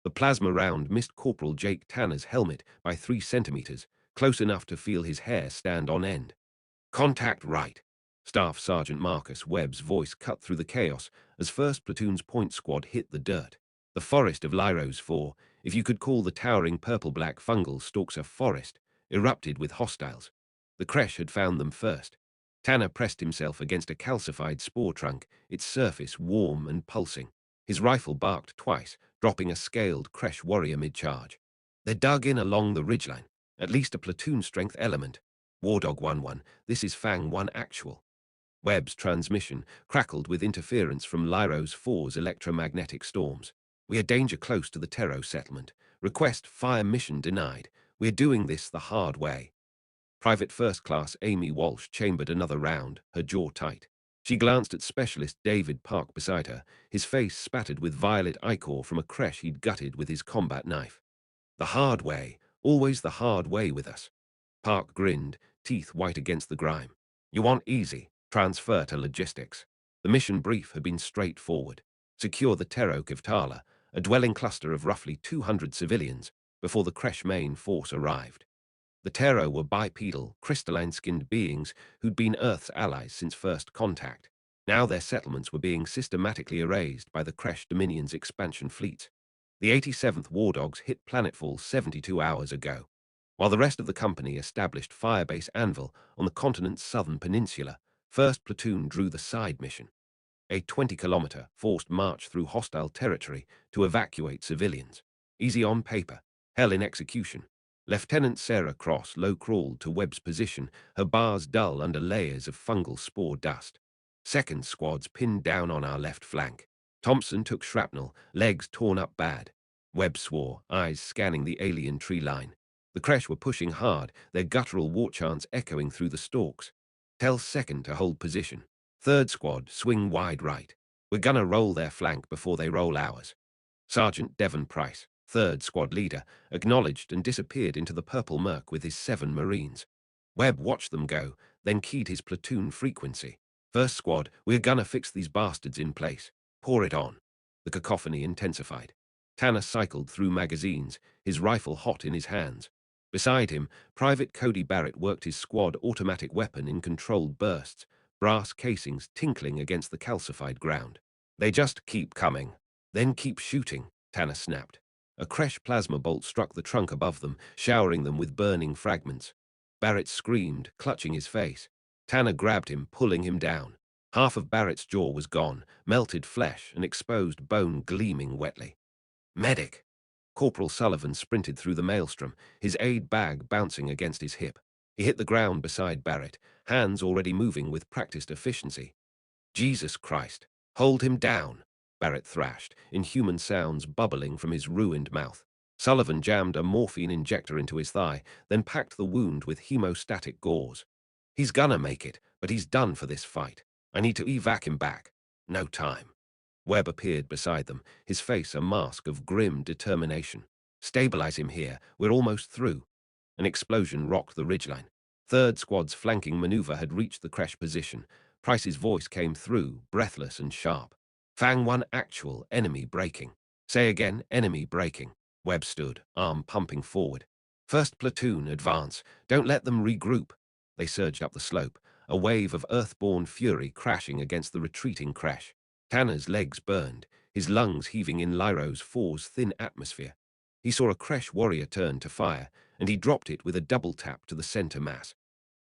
The plasma round missed Corporal Jake Tanner's helmet by 3 centimeters, close enough to feel his hair stand on end. Contact right. Staff Sergeant Marcus Webb's voice cut through the chaos as 1st Platoon's point squad hit the dirt. The forest of Lyros 4, if you could call the towering purple-black fungal stalks a forest, erupted with hostiles. The creche had found them first. Tanner pressed himself against a calcified spore trunk, its surface warm and pulsing. His rifle barked twice, dropping a scaled creche warrior mid-charge. They're dug in along the ridgeline, at least a platoon-strength element. Wardog 1-1, this is Fang 1 actual. Webb's transmission crackled with interference from Lyros 4's electromagnetic storms. We are danger close to the Terro settlement. Request fire mission denied. We're doing this the hard way. Private First Class Amy Walsh chambered another round, her jaw tight. She glanced at Specialist David Park beside her, his face spattered with violet ichor from a creche he'd gutted with his combat knife. The hard way, always the hard way with us. Park grinned, teeth white against the grime. You want easy, transfer to logistics. The mission brief had been straightforward. Secure the Terro Kivtala, a dwelling cluster of roughly 200 civilians, before the creche main force arrived. The Terro were bipedal, crystalline-skinned beings who'd been Earth's allies since first contact. Now their settlements were being systematically erased by the creche Dominion's expansion fleets. The 87th Wardogs hit planetfall 72 hours ago, while the rest of the company established Firebase Anvil on the continent's southern peninsula. 1st Platoon drew the side mission, a 20-kilometer forced march through hostile territory to evacuate civilians. Easy on paper, hell in execution. Lieutenant Sarah Cross low-crawled to Webb's position, her bars dull under layers of fungal spore dust. Second squad's pinned down on our left flank. Thompson took shrapnel, legs torn up bad. Webb swore, eyes scanning the alien tree line. The creche were pushing hard, their guttural war chants echoing through the stalks. Tell 2nd to hold position. 3rd squad, swing wide right. We're gonna roll their flank before they roll ours. Sergeant Devon Price, 3rd squad leader, acknowledged and disappeared into the purple murk with his 7 Marines. Webb watched them go, then keyed his platoon frequency. 1st squad, we're gonna fix these bastards in place. Pour it on. The cacophony intensified. Tanner cycled through magazines, his rifle hot in his hands. Beside him, Private Cody Barrett worked his squad automatic weapon in controlled bursts, brass casings tinkling against the calcified ground. They just keep coming. Then keep shooting, Tanner snapped. A creche plasma bolt struck the trunk above them, showering them with burning fragments. Barrett screamed, clutching his face. Tanner grabbed him, pulling him down. Half of Barrett's jaw was gone, melted flesh and exposed bone gleaming wetly. Medic! Corporal Sullivan sprinted through the maelstrom, his aid bag bouncing against his hip. He hit the ground beside Barrett, hands already moving with practiced efficiency. Jesus Christ! Hold him down! Barrett thrashed, inhuman sounds bubbling from his ruined mouth. Sullivan jammed a morphine injector into his thigh, then packed the wound with hemostatic gauze. He's gonna make it, but he's done for this fight. I need to evac him back. No time. Webb appeared beside them, his face a mask of grim determination. Stabilize him here, we're almost through. An explosion rocked the ridgeline. 3rd squad's flanking maneuver had reached the creche position. Price's voice came through, breathless and sharp. Fang 1 actual, enemy breaking. Say again, enemy breaking. Webb stood, arm pumping forward. 1st Platoon, advance. Don't let them regroup. They surged up the slope, a wave of earthborn fury crashing against the retreating creche. Tanner's legs burned, his lungs heaving in Lyros 4's thin atmosphere. He saw a creche warrior turn to fire, and he dropped it with a double tap to the center mass.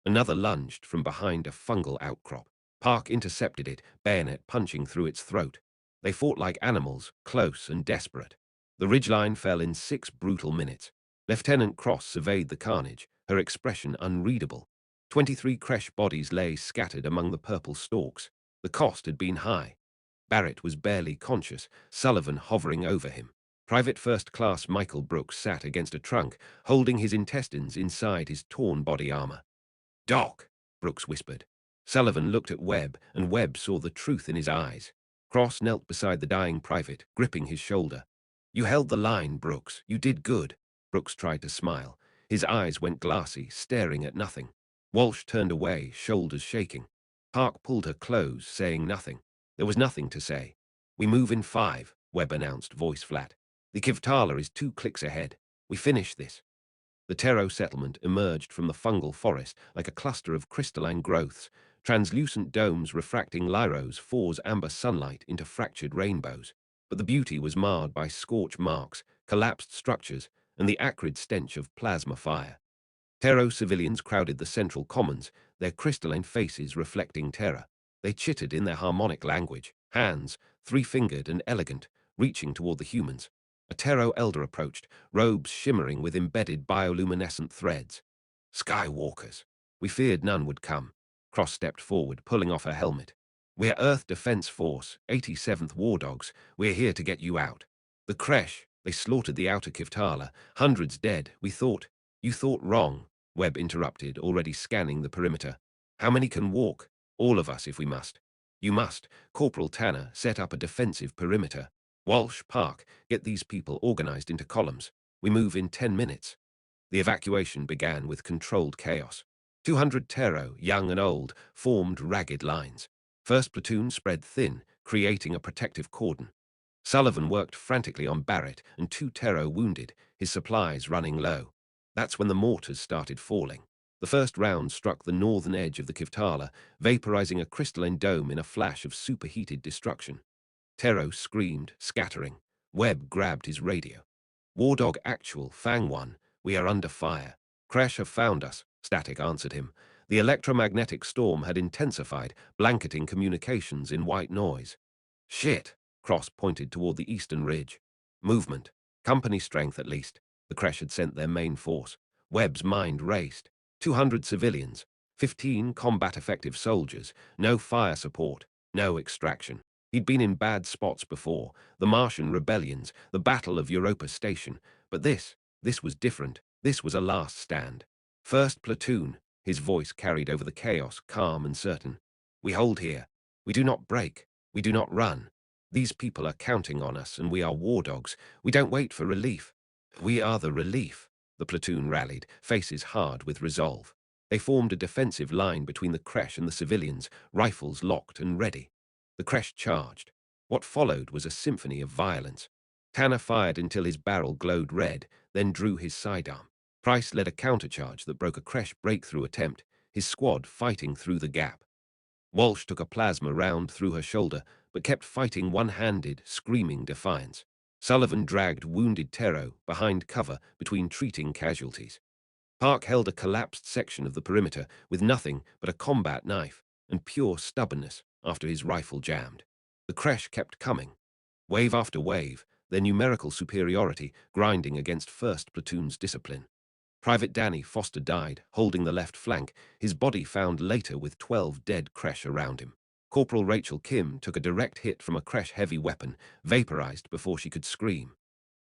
Another lunged from behind a fungal outcrop. Park intercepted it, bayonet punching through its throat. They fought like animals, close and desperate. The ridgeline fell in 6 brutal minutes. Lieutenant Cross surveyed the carnage, her expression unreadable. 23 creche bodies lay scattered among the purple stalks. The cost had been high. Barrett was barely conscious, Sullivan hovering over him. Private First Class Michael Brooks sat against a trunk, holding his intestines inside his torn body armor. Doc, Brooks whispered. Sullivan looked at Webb, and Webb saw the truth in his eyes. Cross knelt beside the dying private, gripping his shoulder. You held the line, Brooks. You did good. Brooks tried to smile. His eyes went glassy, staring at nothing. Walsh turned away, shoulders shaking. Park pulled her close, saying nothing. There was nothing to say. We move in 5, Webb announced, voice flat. The Kivtala is 2 clicks ahead. We finish this. The Tero settlement emerged from the fungal forest like a cluster of crystalline growths, translucent domes refracting Lyros 4's amber sunlight into fractured rainbows. But the beauty was marred by scorch marks, collapsed structures, and the acrid stench of plasma fire. Tero civilians crowded the central commons, their crystalline faces reflecting terror. They chittered in their harmonic language, hands, three-fingered and elegant, reaching toward the humans. A Tero elder approached, robes shimmering with embedded bioluminescent threads. Skywalkers. We feared none would come. Cross stepped forward, pulling off her helmet. We're Earth Defense Force, 87th Wardogs. We're here to get you out. The Kresh, they slaughtered the outer Kiftala, hundreds dead. We thought. You thought wrong. Webb interrupted, already scanning the perimeter. How many can walk? All of us, if we must. You must. Corporal Tanner set up a defensive perimeter. Walsh, Park, get these people organized into columns. We move in 10 minutes. The evacuation began with controlled chaos. 200 Tero, young and old, formed ragged lines. First platoon spread thin, creating a protective cordon. Sullivan worked frantically on Barrett and 2 Tero wounded, his supplies running low. That's when the mortars started falling. The first round struck the northern edge of the Kiftala, vaporizing a crystalline dome in a flash of superheated destruction. Tero screamed, scattering. Webb grabbed his radio. Wardog Actual, Fang 1, we are under fire. Crash have found us, Static answered him. The electromagnetic storm had intensified, blanketing communications in white noise. Shit, Cross pointed toward the eastern ridge. Movement. Company strength at least. The Crash had sent their main force. Webb's mind raced. 200 civilians, 15 combat-effective soldiers, no fire support, no extraction. He'd been in bad spots before, the Martian rebellions, the Battle of Europa Station, but this was different. This was a last stand. First platoon, his voice carried over the chaos, calm and certain. We hold here. We do not break. We do not run. These people are counting on us, and we are war dogs. We don't wait for relief. We are the relief. The platoon rallied, faces hard with resolve. They formed a defensive line between the Kresh and the civilians, rifles locked and ready. The Kresh charged. What followed was a symphony of violence. Tanner fired until his barrel glowed red, then drew his sidearm. Price led a countercharge that broke a Kresh breakthrough attempt, his squad fighting through the gap. Walsh took a plasma round through her shoulder, but kept fighting one-handed, screaming defiance. Sullivan dragged wounded Tero behind cover between treating casualties. Park held a collapsed section of the perimeter with nothing but a combat knife and pure stubbornness after his rifle jammed. The Kresh kept coming. Wave after wave, their numerical superiority grinding against first platoon's discipline. Private Danny Foster died, holding the left flank, his body found later with 12 dead Kresh around him. Corporal Rachel Kim took a direct hit from a Kresh heavy weapon, vaporized before she could scream.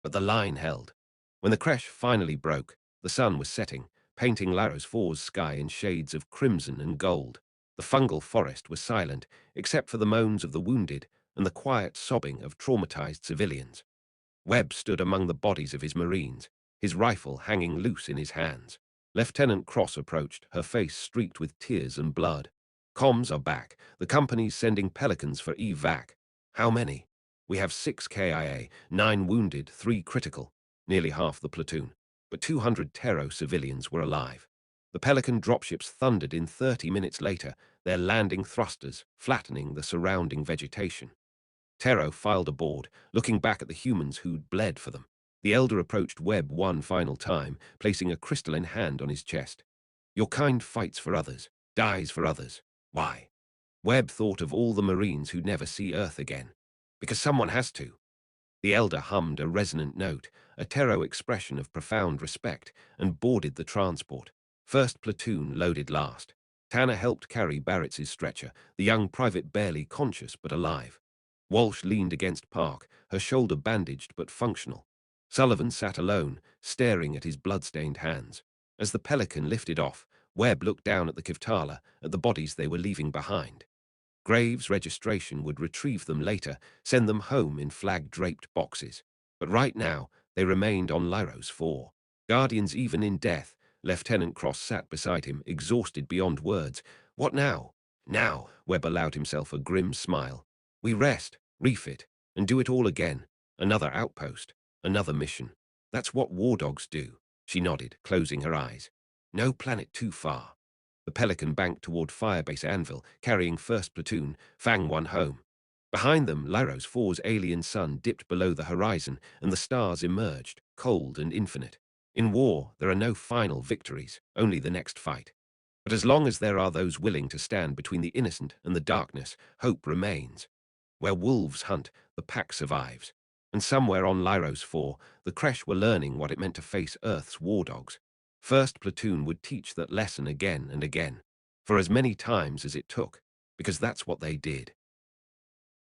But the line held. When the Kresh finally broke, the sun was setting, painting Lyros 4's sky in shades of crimson and gold. The fungal forest was silent, except for the moans of the wounded and the quiet sobbing of traumatized civilians. Webb stood among the bodies of his Marines, his rifle hanging loose in his hands. Lieutenant Cross approached, her face streaked with tears and blood. Comms are back. The company's sending Pelicans for evac. How many? We have 6 KIA, 9 wounded, 3 critical, nearly half the platoon. But 200 Tero civilians were alive. The Pelican dropships thundered in 30 minutes later, their landing thrusters flattening the surrounding vegetation. Tero filed aboard, looking back at the humans who'd bled for them. The elder approached Webb one final time, placing a crystalline hand on his chest. Your kind fights for others, dies for others. Why? Webb thought of all the Marines who'd never see Earth again. Because someone has to. The elder hummed a resonant note, a Tero expression of profound respect, and boarded the transport. First platoon loaded last. Tanner helped carry Barrett's stretcher, the young private barely conscious but alive. Walsh leaned against Park, her shoulder bandaged but functional. Sullivan sat alone, staring at his blood-stained hands. As the Pelican lifted off, Webb looked down at the Kiftala, at the bodies they were leaving behind. Graves' registration would retrieve them later, send them home in flag-draped boxes. But right now, they remained on Lyros 4. Guardians even in death. Lieutenant Cross sat beside him, exhausted beyond words. What now? Now, Webb allowed himself a grim smile. We rest, refit, and do it all again. Another outpost. Another mission. That's what Wardogs do. She nodded, closing her eyes. No planet too far. The Pelican banked toward Firebase Anvil, carrying first platoon, Fang 1 home. Behind them, Lyros 4's alien sun dipped below the horizon, and the stars emerged, cold and infinite. In war, there are no final victories, only the next fight. But as long as there are those willing to stand between the innocent and the darkness, hope remains. Where wolves hunt, the pack survives. And somewhere on Lyros 4, the Kresh were learning what it meant to face Earth's war dogs. First platoon would teach that lesson again and again, for as many times as it took, because that's what they did.